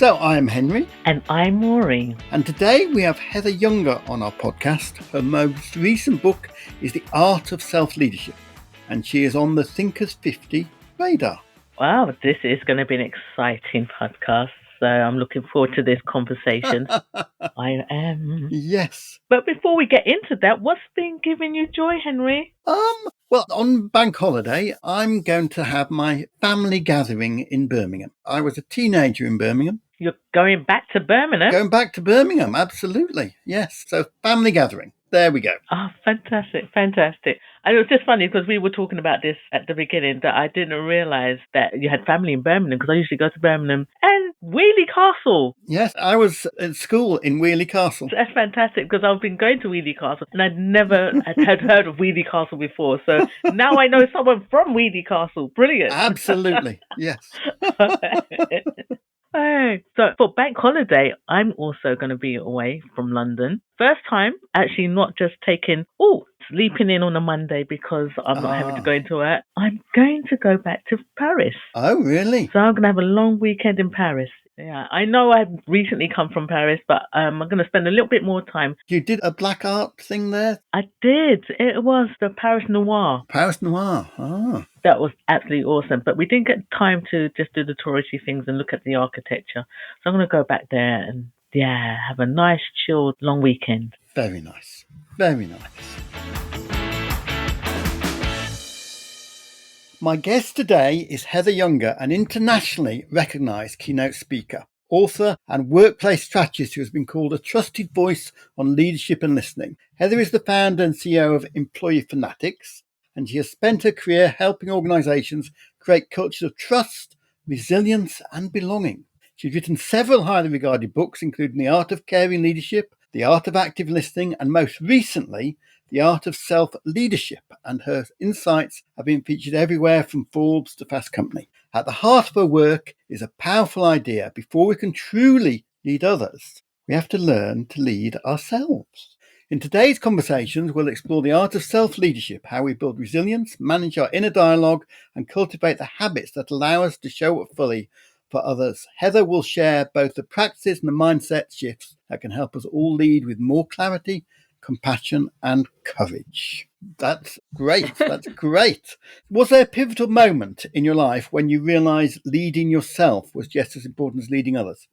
So I'm Henry. And I'm Maureen. And today we have Heather Younger on our podcast. Her most recent book is The Art of Self-Leadership, and she is on the Thinkers 50 radar. Wow, this is going to be an exciting podcast. So I'm looking forward to this conversation. I am. Yes. But before we get into that, what's been giving you joy, Henry? Well, on bank holiday, I'm going to have my family gathering in Birmingham. I was a teenager in Birmingham. You're going back to Birmingham? Going back to Birmingham, absolutely. Yes. So family gathering. There we go. Oh, fantastic, fantastic. And it was just funny because we were talking about this at the beginning that I didn't realise that you had family in Birmingham because I usually go to Birmingham and Wheelie Castle. Yes, I was at school in Wheelie Castle. That's fantastic because I've been going to Wheelie Castle and I'd never had heard of Wheelie Castle before. So now I know someone from Wheelie Castle. Brilliant. Absolutely, yes. Hey. So for bank holiday, I'm also going to be away from London. First time, actually not just sleeping in on a Monday because I'm not having to go into work. I'm going to go back to Paris. Oh, really? So I'm going to have a long weekend in Paris. Yeah, I know I've recently come from Paris, but I'm going to spend a little bit more time. You did a black art thing there? I did. It was the Paris Noir. Paris Noir. Oh. That was absolutely awesome. But we didn't get time to just do the touristy things and look at the architecture. So I'm going to go back there and, have a nice, chilled, long weekend. Very nice. Very nice. My guest today is Heather Younger, an internationally recognised keynote speaker, author and workplace strategist who has been called a trusted voice on leadership and listening. Heather is the founder and CEO of Employee Fanatics, and she has spent her career helping organisations create cultures of trust, resilience and belonging. She's written several highly regarded books, including The Art of Caring Leadership, The Art of Active Listening, and most recently, The Art of Self-Leadership, and her insights have been featured everywhere from Forbes to Fast Company. At the heart of her work is a powerful idea. Before we can truly lead others, we have to learn to lead ourselves. In today's conversations, we'll explore the art of self-leadership, how we build resilience, manage our inner dialogue, and cultivate the habits that allow us to show up fully for others. Heather will share both the practices and the mindset shifts that can help us all lead with more clarity, compassion and courage. That's great. That's great. Was there a pivotal moment in your life when you realised leading yourself was just as important as leading others?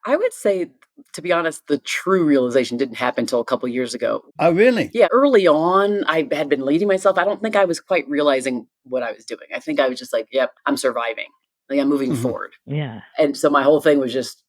I would say, to be honest, the true realization didn't happen until a couple of years ago. Oh, really? Yeah, early on, I had been leading myself. I don't think I was quite realizing what I was doing. I think I was just like, yep, I'm surviving. Like I'm moving forward. Yeah. And so my whole thing was just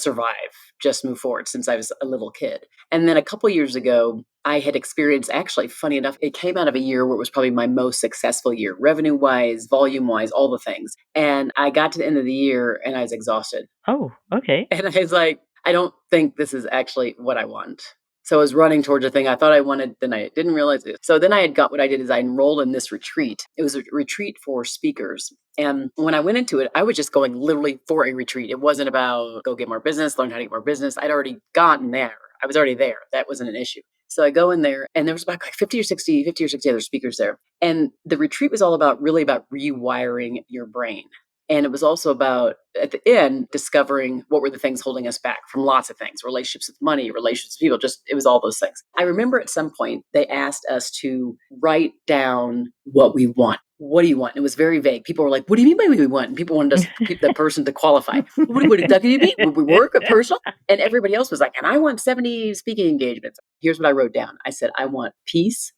survive, just move forward since I was a little kid. And then a couple of years ago, I had experienced, actually, funny enough, it came out of a year where it was probably my most successful year, revenue-wise, volume-wise, all the things. And I got to the end of the year and I was exhausted. Oh, okay. And I was like, I don't think this is actually what I want. So I was running towards a thing I thought I wanted, then I didn't realize it. So then what I did is I enrolled in this retreat. It was a retreat for speakers. And when I went into it, I was just going literally for a retreat. It wasn't about go get more business, learn how to get more business. I'd already gotten there. I was already there. That wasn't an issue. So I go in there and there was about like 50 or 60 other speakers there. And the retreat was all about rewiring your brain. And it was also about, at the end, discovering what were the things holding us back from lots of things, relationships with money, relationships with people, it was all those things. I remember at some point, they asked us to write down what we want. What do you want? And it was very vague. People were like, what do you mean by what we want? And people wanted us to keep that person to qualify. What exactly do you mean? Would we work a personal? And everybody else was like, and I want 70 speaking engagements. Here's what I wrote down. I said, I want peace,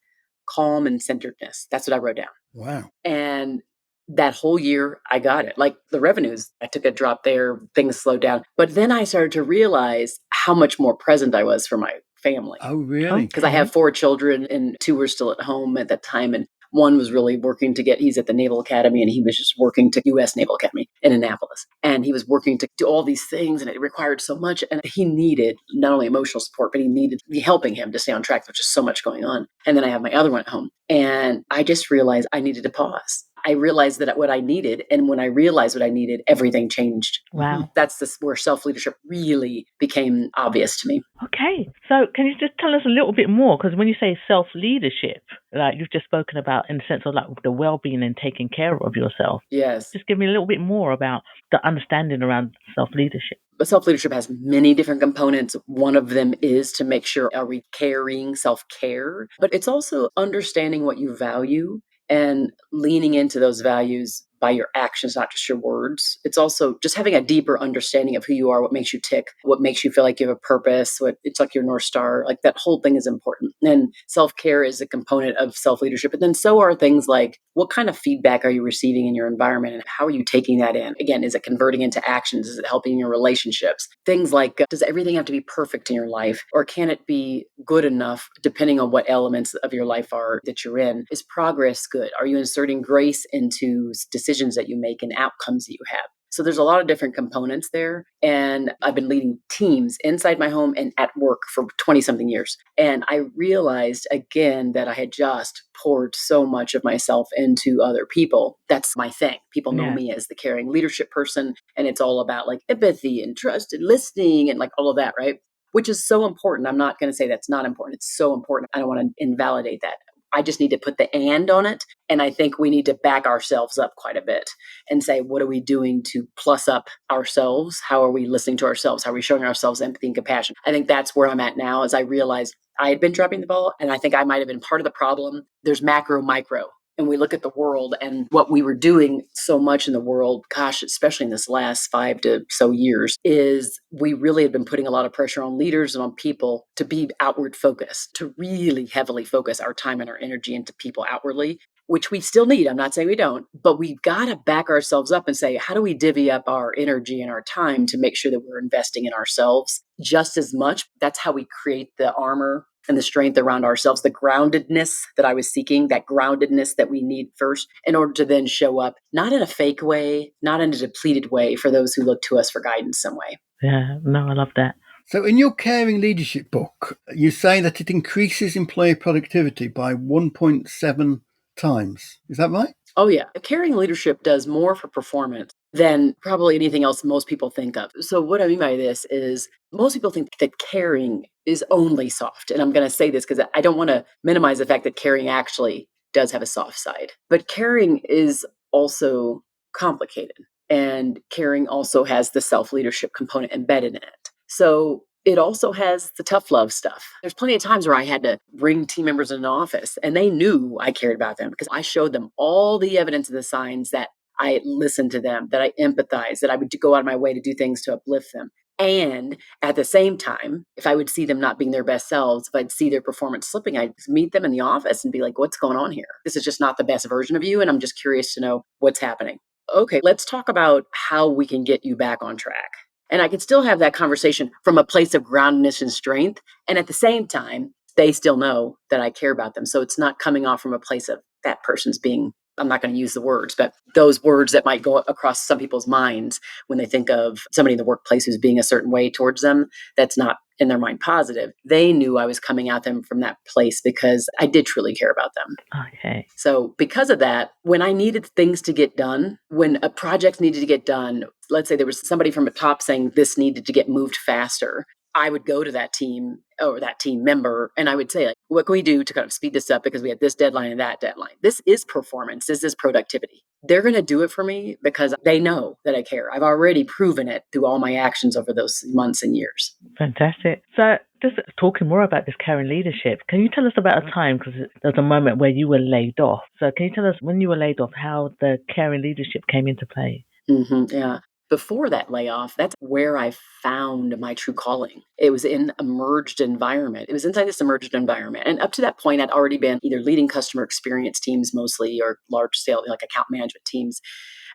calm, and centeredness. That's what I wrote down. Wow. And that whole year, I got it. Like the revenues, I took a drop there, things slowed down. But then I started to realize how much more present I was for my family. Oh, really? Because I have 4 children and 2 were still at home at that time. And one was really working he's at the Naval Academy and he was just working to U.S. Naval Academy in Annapolis. And he was working to do all these things and it required so much. And he needed not only emotional support, but he needed me helping him to stay on track. There's just so much going on. And then I have my other one at home. And I just realized I needed to pause. I realized that what I needed. And when I realized what I needed, everything changed. Wow. That's where self-leadership really became obvious to me. Okay. So can you just tell us a little bit more? Because when you say self-leadership, like you've just spoken about in the sense of like the well-being and taking care of yourself. Yes. Just give me a little bit more about the understanding around self-leadership. But self-leadership has many different components. One of them is to make sure, are we carrying self-care? But it's also understanding what you value and leaning into those values by your actions, not just your words. It's also just having a deeper understanding of who you are, what makes you tick, what makes you feel like you have a purpose, it's like your North Star. Like that whole thing is important. And self-care is a component of self-leadership. But then so are things like, what kind of feedback are you receiving in your environment and how are you taking that in? Again, is it converting into actions? Is it helping in your relationships? Things like, does everything have to be perfect in your life? Or can it be good enough depending on what elements of your life are that you're in? Is progress good? Are you inserting grace into decisions that you make and outcomes that you have? So there's a lot of different components there. And I've been leading teams inside my home and at work for 20 something years. And I realized again that I had just poured so much of myself into other people. That's my thing. People know me as the caring leadership person. And it's all about like empathy and trust and listening and like all of that, right? Which is so important. I'm not going to say that's not important. It's so important. I don't want to invalidate that. I just need to put the and on it. And I think we need to back ourselves up quite a bit and say, what are we doing to plus up ourselves? How are we listening to ourselves? How are we showing ourselves empathy and compassion? I think that's where I'm at now, as I realized I had been dropping the ball. And I think I might have been part of the problem. There's macro, micro. And we look at the world and what we were doing so much in the world, gosh, especially in this last 5 to so years, is we really have been putting a lot of pressure on leaders and on people to be outward focused, to really heavily focus our time and our energy into people outwardly, which we still need. I'm not saying we don't, but we've got to back ourselves up and say, how do we divvy up our energy and our time to make sure that we're investing in ourselves just as much? That's how we create the armor and the strength around ourselves, the groundedness that I was seeking, that groundedness that we need first in order to then show up, not in a fake way, not in a depleted way for those who look to us for guidance some way. Yeah, no, I love that. So in your Caring Leadership book, you say that it increases employee productivity by 1.7 times. Is that right? Oh, yeah. Caring leadership does more for performance than probably anything else most people think of. So what I mean by this is most people think that caring is only soft. And I'm going to say this because I don't want to minimize the fact that caring actually does have a soft side. But caring is also complicated. And caring also has the self-leadership component embedded in it. So it also has the tough love stuff. There's plenty of times where I had to bring team members in an office and they knew I cared about them because I showed them all the evidence and the signs that I listened to them, that I empathized, that I would go out of my way to do things to uplift them. And at the same time, if I would see them not being their best selves, if I'd see their performance slipping, I'd meet them in the office and be like, what's going on here? This is just not the best version of you. And I'm just curious to know what's happening. Okay, let's talk about how we can get you back on track. And I can still have that conversation from a place of groundedness and strength. And at the same time, they still know that I care about them. So it's not coming off from a place of that person's being, I'm not going to use the words, but those words that might go across some people's minds when they think of somebody in the workplace who's being a certain way towards them, that's not in their mind positive. They knew I was coming at them from that place because I did truly care about them. Okay. So because of that, when I needed things to get done, when a project needed to get done, let's say there was somebody from the top saying this needed to get moved faster, I would go to that team or that team member and I would say, like, what can we do to kind of speed this up because we have this deadline and that deadline? This is performance. This is productivity. They're going to do it for me because they know that I care. I've already proven it through all my actions over those months and years. Fantastic. So just talking more about this caring leadership, can you tell us about a time, because there's a moment where you were laid off. So can you tell us when you were laid off, how the caring leadership came into play? Yeah. Before that layoff, that's where I found my true calling. It was in a merged environment. It was inside this emerged environment. And up to that point, I'd already been either leading customer experience teams mostly or large scale, like account management teams.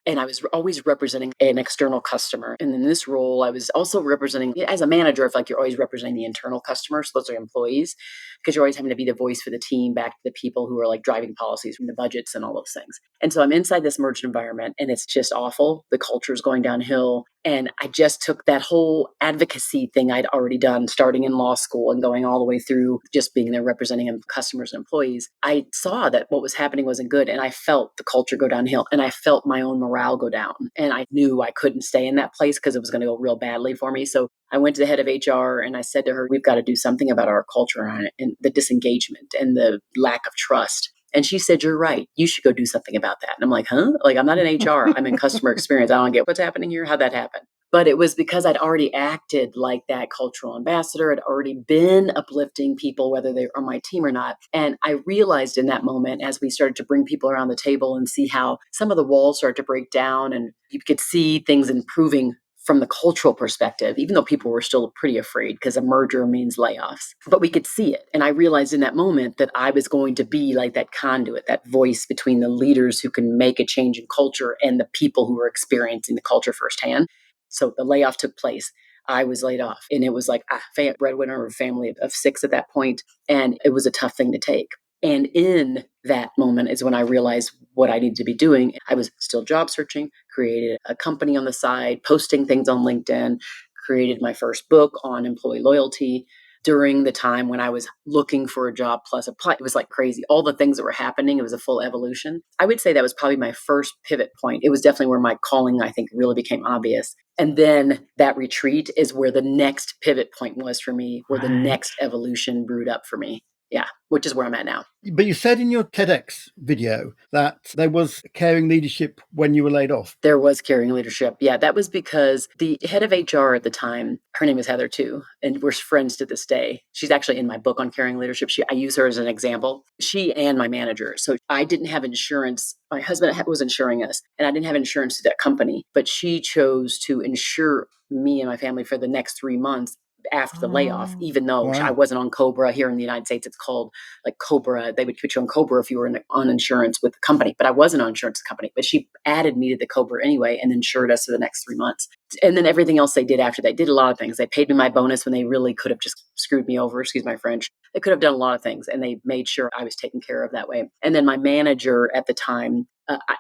And I was always representing an external customer. And in this role, I was also representing, as a manager, I feel like you're always representing the internal customers, those are employees, because you're always having to be the voice for the team back to the people who are like driving policies from the budgets and all those things. And so I'm inside this merged environment and it's just awful. The culture is going downhill. And I just took that whole advocacy thing I'd already done, starting in law school and going all the way through just being there representing customers and employees. I saw that what was happening wasn't good. And I felt the culture go downhill, and I felt my own morale go down. And I knew I couldn't stay in that place because it was going to go real badly for me. So I went to the head of HR and I said to her, we've got to do something about our culture and the disengagement and the lack of trust. And she said, you're right. You should go do something about that. And I'm like, huh? Like, I'm not in HR. I'm in customer experience. I don't get what's happening here. How'd that happen? But it was because I'd already acted like that cultural ambassador. I'd already been uplifting people, whether they were on my team or not. And I realized in that moment, as we started to bring people around the table and see how some of the walls started to break down and you could see things improving from the cultural perspective, even though people were still pretty afraid because a merger means layoffs, but we could see it. And I realized in that moment that I was going to be like that conduit, that voice between the leaders who can make a change in culture and the people who are experiencing the culture firsthand. So the layoff took place. I was laid off, and it was like a breadwinner of a family of 6 at that point, and it was a tough thing to take. And in that moment is when I realized what I needed to be doing. I was still job searching, created a company on the side, posting things on LinkedIn, created my first book on employee loyalty during the time when I was looking for a job plus apply. It was like crazy. All the things that were happening, it was a full evolution. I would say that was probably my first pivot point. It was definitely where my calling, I think, really became obvious. And then that retreat is where the next pivot point was for me, where the next evolution brewed up for me. Yeah, which is where I'm at now. But you said in your TEDx video that there was caring leadership when you were laid off. There was caring leadership. Yeah, that was because the head of HR at the time, her name is Heather too, and we're friends to this day. She's actually in my book on caring leadership. I use her as an example. She and my manager. So I didn't have insurance. My husband was insuring us, and I didn't have insurance to that company, but she chose to insure me and my family for the next 3 months after the layoff, even though I wasn't on COBRA. Here in the United States, it's called like COBRA. They would put you on COBRA if you were on insurance with the company, but I wasn't on insurance with the company. But she added me to the COBRA anyway and insured us for the next 3 months. And then everything else they did after that, did a lot of things. They paid me my bonus when they really could have just screwed me over, excuse my French. They could have done a lot of things, and they made sure I was taken care of that way. And then my manager at the time,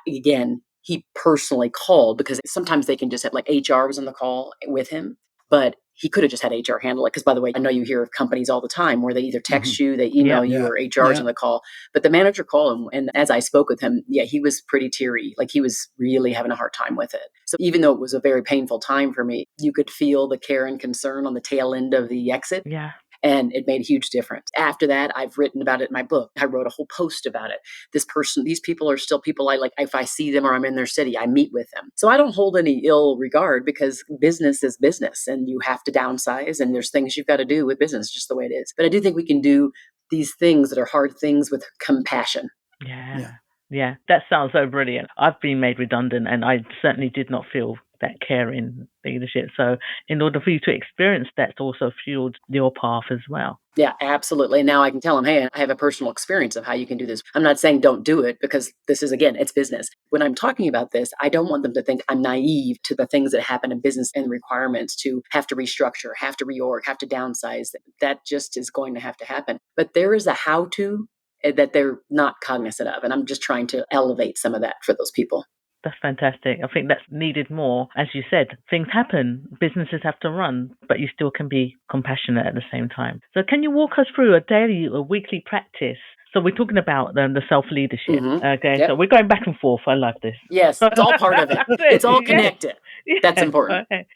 again, he personally called because sometimes they can just have like HR was on the call with him, but he could have just had HR handle it. Because by the way, I know you hear of companies all the time where they either text you, they email you, or HR's on the call. But the manager called him. And as I spoke with him, he was pretty teary. Like he was really having a hard time with it. So even though it was a very painful time for me, you could feel the care and concern on the tail end of the exit. Yeah. And it made a huge difference. After that, I've written about it in my book. I wrote a whole post about it. These people are still people I like. If I see them or I'm in their city, I meet with them. So I don't hold any ill regard because business is business and you have to downsize and there's things you've got to do with business, just the way it is. But I do think we can do these things that are hard things with compassion. Yeah, that sounds so brilliant. I've been made redundant and I certainly did not feel that caring leadership. So in order for you to experience that's also fueled your path as well. Yeah, absolutely. Now I can tell them, hey, I have a personal experience of how you can do this. I'm not saying don't do it because this is, again, it's business. When I'm talking about this, I don't want them to think I'm naive to the things that happen in business and requirements to have to restructure, have to reorg, have to downsize. That just is going to have to happen. But there is a how-to that they're not cognizant of. And I'm just trying to elevate some of that for those people. That's fantastic. I think that's needed more. As you said, things happen, businesses have to run, but you still can be compassionate at the same time. So can you walk us through a weekly practice? So we're talking about the self-leadership. Okay, so we're going back and forth. I love this. Yes, it's all part of it. It's all connected. That's important. Okay.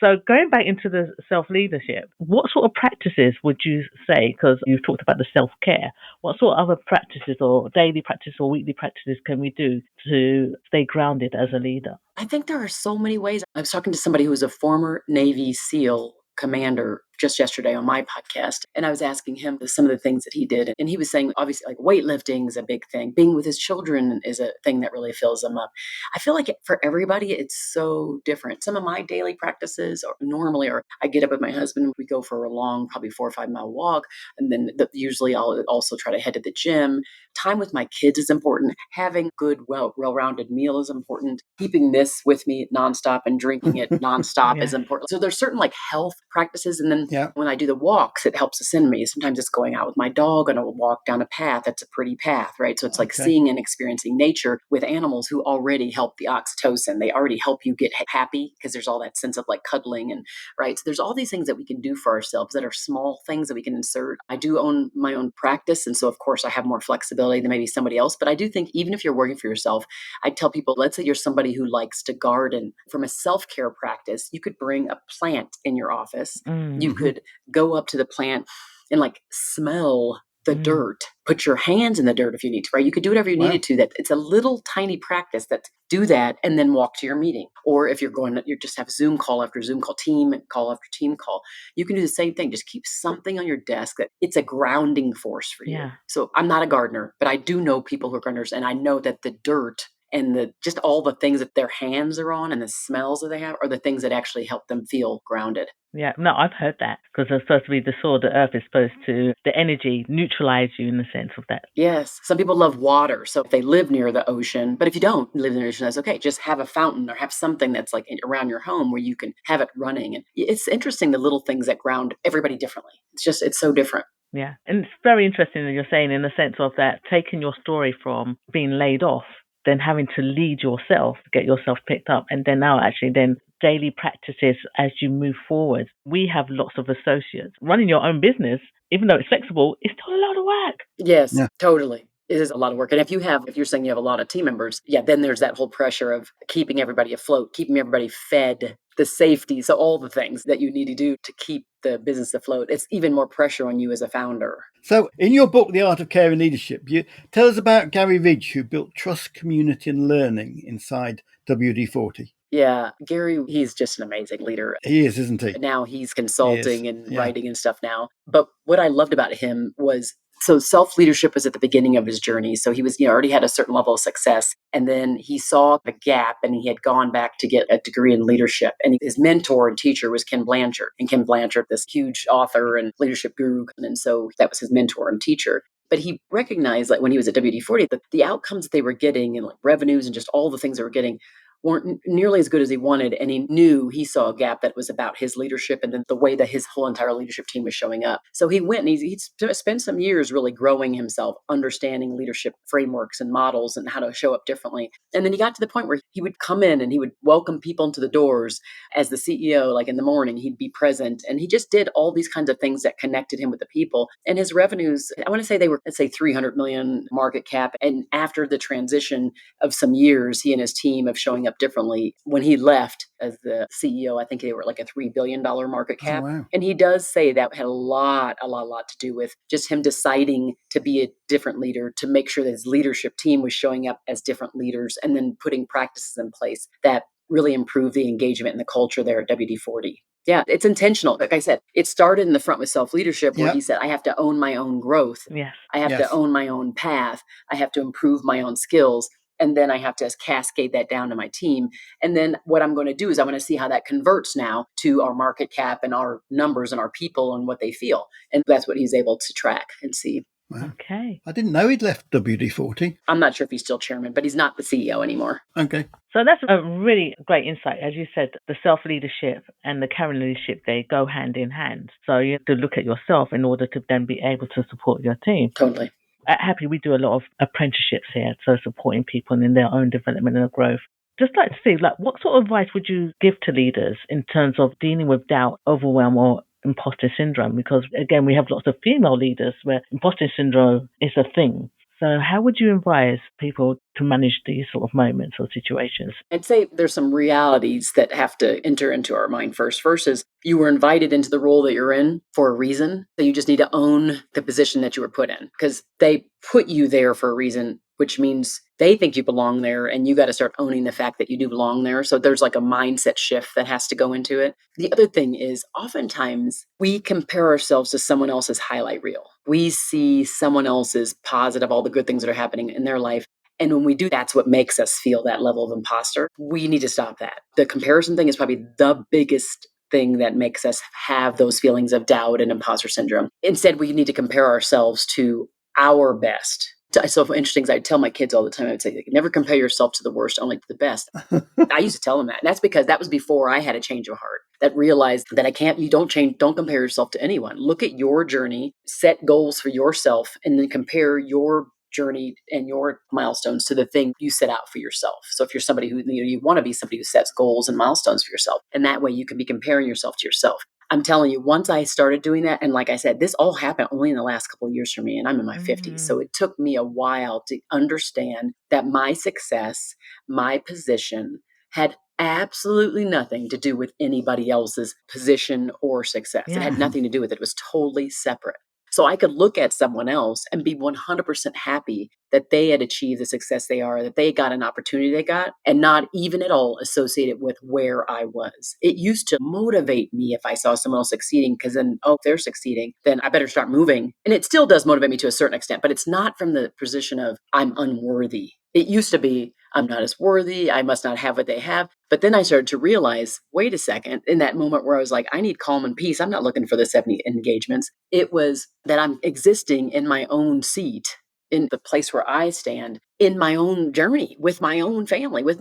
So going back into the self-leadership, what sort of practices would you say, because you've talked about the self-care, what sort of other practices or daily practice or weekly practices can we do to stay grounded as a leader? I think there are so many ways. I was talking to somebody who was a former Navy SEAL commander just yesterday on my podcast. And I was asking him some of the things that he did. And he was saying, obviously, like weightlifting is a big thing. Being with his children is a thing that really fills them up. I feel like for everybody, it's so different. Some of my daily practices are I get up with my husband. We go for a long, probably 4 or 5 mile walk. And then usually I'll also try to head to the gym. Time with my kids is important. Having good, well-rounded meal is important. Keeping this with me nonstop and drinking it nonstop is important. So there's certain like health practices. And then Yeah. When I do the walks, it helps us in me. Sometimes it's going out with my dog and I'll walk down a path that's a pretty path, right? So it's like seeing and experiencing nature with animals who already help the oxytocin. They already help you get happy because there's all that sense of like cuddling and right. So there's all these things that we can do for ourselves that are small things that we can insert. I do own my own practice. And so of course I have more flexibility than maybe somebody else. But I do think even if you're working for yourself, I tell people, let's say you're somebody who likes to garden. From a self-care practice, you could bring a plant in your office. You could go up to the plant and like smell the dirt, put your hands in the dirt if you need to, right? You could do whatever you needed to. That it's a little tiny practice that do that and then walk to your meeting. Or if you're going, you just have Zoom call after Zoom call, team call after team call. You can do the same thing. Just keep something on your desk that it's a grounding force for you. Yeah. So I'm not a gardener, but I do know people who are gardeners, and I know that the dirt and the just all the things that their hands are on and the smells that they have are the things that actually help them feel grounded. Yeah, no, I've heard that because it's supposed to be the soil, the earth is supposed to, the energy neutralize you in the sense of that. Yes. Some people love water. So if they live near the ocean, but if you don't live near the ocean, that's okay. Just have a fountain or have something that's like around your home where you can have it running. And it's interesting, the little things that ground everybody differently. It's so different. Yeah. And it's very interesting that you're saying in the sense of that, taking your story from being laid off, then having to lead yourself, get yourself picked up, and then now actually then daily practices as you move forward. We have lots of associates. Running your own business, even though it's flexible, it's still a lot of work. Yes, totally. It is a lot of work. And if you're saying you have a lot of team members, then there's that whole pressure of keeping everybody afloat, keeping everybody fed, the safety. So all the things that you need to do to keep the business afloat, it's even more pressure on you as a founder. So in your book, The Art of Care and Leadership, you tell us about Gary Ridge, who built trust, community and learning inside WD-40. Yeah, Gary, he's just an amazing leader. He is, isn't he? Now he's consulting and writing and stuff now. But what I loved about him was, so self-leadership was at the beginning of his journey. So he was, already had a certain level of success. And then he saw a gap and he had gone back to get a degree in leadership. And his mentor and teacher was Ken Blanchard. And Ken Blanchard, this huge author and leadership guru. And so that was his mentor and teacher. But he recognized, like when he was at WD-40, that the outcomes that they were getting and like revenues and just all the things they were getting weren't nearly as good as he wanted. And he saw a gap that was about his leadership and then the way that his whole entire leadership team was showing up. So he went and he spent some years really growing himself, understanding leadership frameworks and models and how to show up differently. And then he got to the point where he would come in and he would welcome people into the doors as the CEO, like in the morning, he'd be present. And he just did all these kinds of things that connected him with the people. And his revenues, I want to say they were, let's say 300 million market cap. And after the transition of some years, he and his team of showing up differently. When he left as the CEO, I think they were like a $3 billion market cap. Oh, wow. And he does say that had a lot to do with just him deciding to be a different leader, to make sure that his leadership team was showing up as different leaders and then putting practices in place that really improved the engagement and the culture there at WD-40. Yeah, it's intentional. Like I said, it started in the front with self-leadership where he said, I have to own my own growth. Yes. I have to own my own path. I have to improve my own skills. And then I have to cascade that down to my team. And then what I'm going to do is I'm going to see how that converts now to our market cap and our numbers and our people and what they feel. And that's what he's able to track and see. Wow. Okay. I didn't know he'd left WD-40. I'm not sure if he's still chairman, but he's not the CEO anymore. Okay. So that's a really great insight. As you said, the self-leadership and the caring leadership, they go hand in hand. So you have to look at yourself in order to then be able to support your team. Totally. At Happy, we do a lot of apprenticeships here, so supporting people in their own development and growth. Just like to see, what sort of advice would you give to leaders in terms of dealing with doubt, overwhelm, or imposter syndrome? Because again, we have lots of female leaders where imposter syndrome is a thing. So how would you advise people to manage these sort of moments or situations? I'd say there's some realities that have to enter into our mind first. First is you were invited into the role that you're in for a reason. So you just need to own the position that you were put in because they put you there for a reason, which means they think you belong there and you got to start owning the fact that you do belong there. So there's like a mindset shift that has to go into it. The other thing is oftentimes we compare ourselves to someone else's highlight reel. We see someone else's positive, all the good things that are happening in their life. And when we do, that's what makes us feel that level of imposter. We need to stop that. The comparison thing is probably the biggest thing that makes us have those feelings of doubt and imposter syndrome. Instead, we need to compare ourselves to our best. So interesting, I tell my kids all the time, I would say, never compare yourself to the worst, only to the best. I used to tell them that. And that's because that was before I had a change of heart. that realized that you don't compare yourself to anyone. Look at your journey, set goals for yourself, and then compare your journey and your milestones to the thing you set out for yourself. So if you're somebody who, you want to be somebody who sets goals and milestones for yourself, and that way you can be comparing yourself to yourself. I'm telling you, once I started doing that, and like I said, this all happened only in the last couple of years for me, and I'm in my 50s. So it took me a while to understand that my success, my position had absolutely nothing to do with anybody else's position or success. It had nothing to do with it. It was totally separate. So I could look at someone else and be 100% happy that they had achieved the success they are, that they got an opportunity they got, and not even at all associated with where I was. It used to motivate me if I saw someone else succeeding, because then, if they're succeeding, then I better start moving. And it still does motivate me to a certain extent, but it's not from the position of I'm unworthy. It used to be, I'm not as worthy, I must not have what they have. But then I started to realize, wait a second, in that moment where I was like, I need calm and peace. I'm not looking for the 70 engagements. It was that I'm existing in my own seat, in the place where I stand, in my own journey, with my own family, with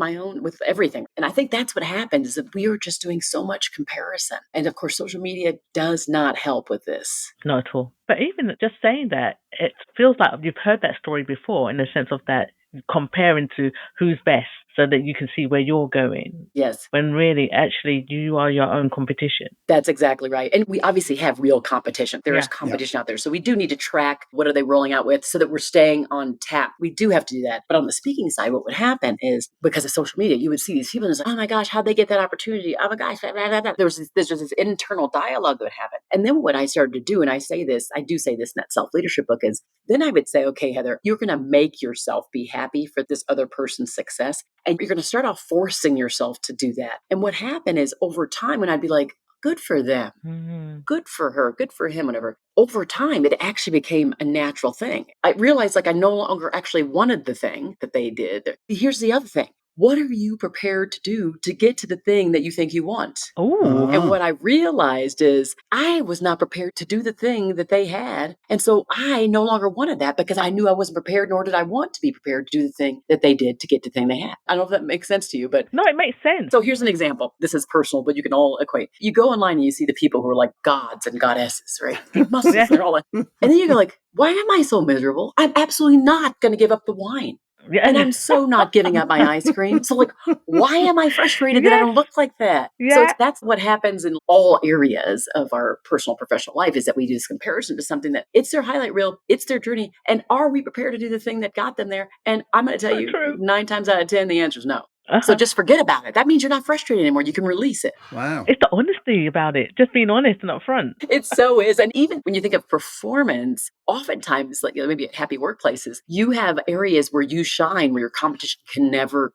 everything. And I think that's what happened, is that we were just doing so much comparison. And of course, social media does not help with this. Not at all. But even just saying that, it feels like you've heard that story before, in the sense of that comparing to who's best, so that you can see where you're going. Yes. When really, actually, you are your own competition. That's exactly right. And we obviously have real competition. There is competition out there. So we do need to track what are they rolling out with, so that we're staying on tap. We do have to do that. But on the speaking side, what would happen is, because of social media, you would see these people and it's like, oh my gosh, how'd they get that opportunity? Oh my gosh, blah, blah, blah, blah. There's this internal dialogue that would happen. And then what I started to do, and I do say this in that self-leadership book, is then I would say, okay, Heather, you're going to make yourself be happy for this other person's success. And you're going to start off forcing yourself to do that. And what happened is, over time, when I'd be like, good for them, good for her, good for him, whatever, over time, it actually became a natural thing. I realized, like, I no longer actually wanted the thing that they did. Here's the other thing. What are you prepared to do to get to the thing that you think you want? And what I realized is, I was not prepared to do the thing that they had. And so I no longer wanted that, because I knew I wasn't prepared, nor did I want to be prepared to do the thing that they did to get the thing they had. I don't know if that makes sense to you, but... No, it makes sense. So here's an example. This is personal, but you can all equate. You go online and you see the people who are like gods and goddesses, right? Big muscles. They're all like, and then you go like, why am I so miserable? I'm absolutely not going to give up the wine. And I'm so not giving up my ice cream. So, like, why am I frustrated that I don't look like that? So that's what happens in all areas of our personal, professional life, is that we do this comparison to something that it's their highlight reel, it's their journey. And are we prepared to do the thing that got them there? And I'm going to tell you, 9 times out of 10, the answer is no. So just forget about it. That means you're not frustrated anymore. You can release it. Wow. It's the honesty about it. Just being honest and upfront. It so is. And even when you think of performance, oftentimes, like, maybe at happy workplaces, you have areas where you shine, where your competition can never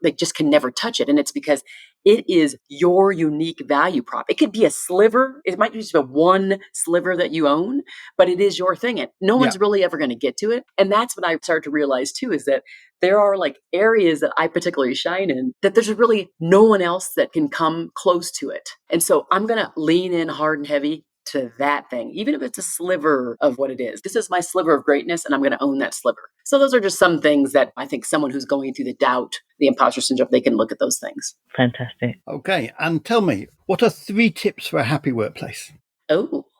touch it. And it's because it is your unique value prop. It could be a sliver. It might just be one sliver that you own, but it is your thing. And no one's really ever going to get to it. And that's what I started to realize too, is that there are like areas that I particularly shine in, that there's really no one else that can come close to it. And so I'm going to lean in hard and heavy to that thing, even if it's a sliver of what it is. This is my sliver of greatness, and I'm going to own that sliver. So those are just some things that I think someone who's going through the doubt, the imposter syndrome, they can look at those things. Fantastic. Okay. And tell me, what are 3 tips for a happy workplace?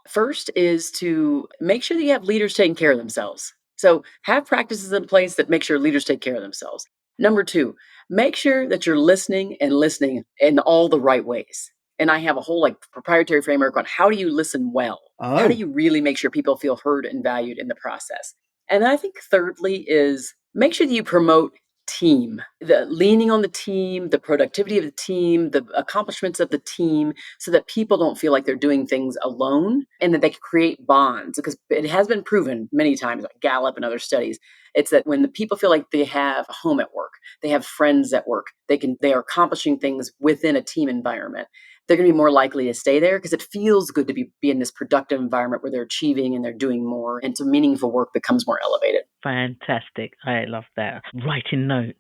First is to make sure that you have leaders taking care of themselves. So have practices in place that make sure leaders take care of themselves. Number 2, make sure that you're listening in all the right ways. And I have a whole proprietary framework on how do you listen well? How do you really make sure people feel heard and valued in the process? And then I think thirdly is make sure that you promote team, the leaning on the team, the productivity of the team, the accomplishments of the team, so that people don't feel like they're doing things alone, and that they can create bonds. Because it has been proven many times, like Gallup and other studies, it's that when the people feel like they have a home at work, they have friends at work, they are accomplishing things within a team environment, they're going to be more likely to stay there, because it feels good to be in this productive environment where they're achieving and they're doing more. And so meaningful work becomes more elevated. Fantastic. I love that. Writing notes.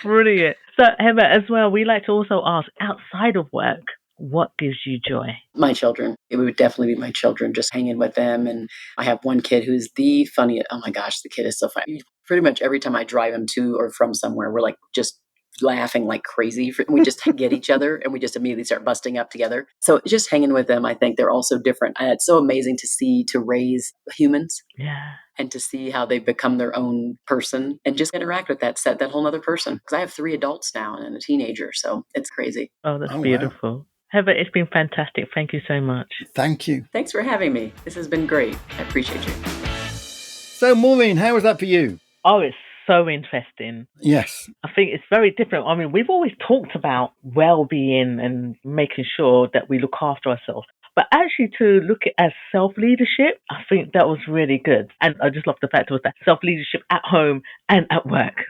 Brilliant. So, Heather, as well, we like to also ask, outside of work, what gives you joy? My children. It would definitely be my children, just hanging with them. And I have one kid who's the funniest. Oh my gosh, the kid is so funny. Pretty much every time I drive him to or from somewhere, we're like just laughing like crazy. We just get each other and we just immediately start busting up together. So just hanging with them, I think they're all so different. And it's so amazing to raise humans. Yeah. And to see how they've become their own person and just interact with that whole other person. Because I have 3 adults now and a teenager. So it's crazy. Oh, that's beautiful. Wow. Heather, it's been fantastic. Thank you so much. Thank you. Thanks for having me. This has been great. I appreciate you. So, Maureen, how was that for you? Oh, it's so interesting. Yes. I think it's very different. I mean, we've always talked about well-being and making sure that we look after ourselves. But actually to look at as self-leadership, I think that was really good. And I just love the fact it was that self-leadership at home and at work.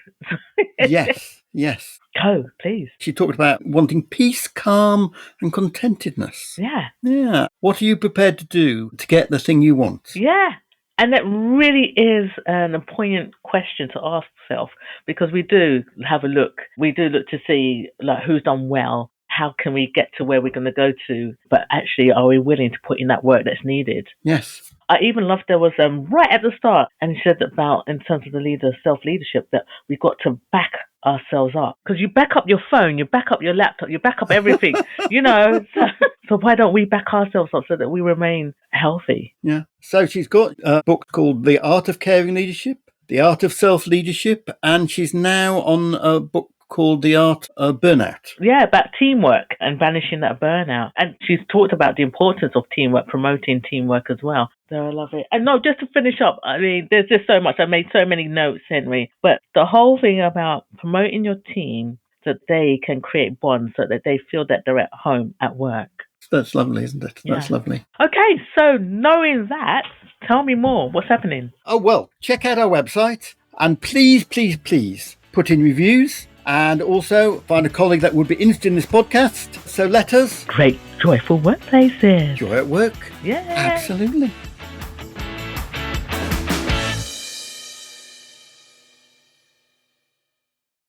Yes. Go, please. She talked about wanting peace, calm and contentedness. Yeah. What are you prepared to do to get the thing you want? Yeah. And that really is an poignant question to ask yourself, because we do have a look. We do look to see like who's done well. How can we get to where we're going to go to? But actually, are we willing to put in that work that's needed? Yes. I even loved there was right at the start, and he said about in terms of the self-leadership, that we've got to back ourselves up. Because you back up your phone, you back up your laptop, you back up everything, So why don't we back ourselves up so that we remain healthy? Yeah. So she's got a book called The Art of Caring Leadership, The Art of Self-Leadership, and she's now on a book called The Art of Burnout. Yeah, about teamwork and banishing that burnout. And she's talked about the importance of teamwork, promoting teamwork as well. So I love it. And no, just to finish up, I mean, there's just so much. I made so many notes, Henry. But the whole thing about promoting your team so that they can create bonds, so that they feel that they're at home at work. That's lovely, isn't it? Yeah. That's lovely. Okay, so knowing that, tell me more. What's happening? Oh, well, check out our website and please put in reviews. And also find a colleague that would be interested in this podcast. So let us create joyful workplaces. Joy at work. Yeah. Absolutely.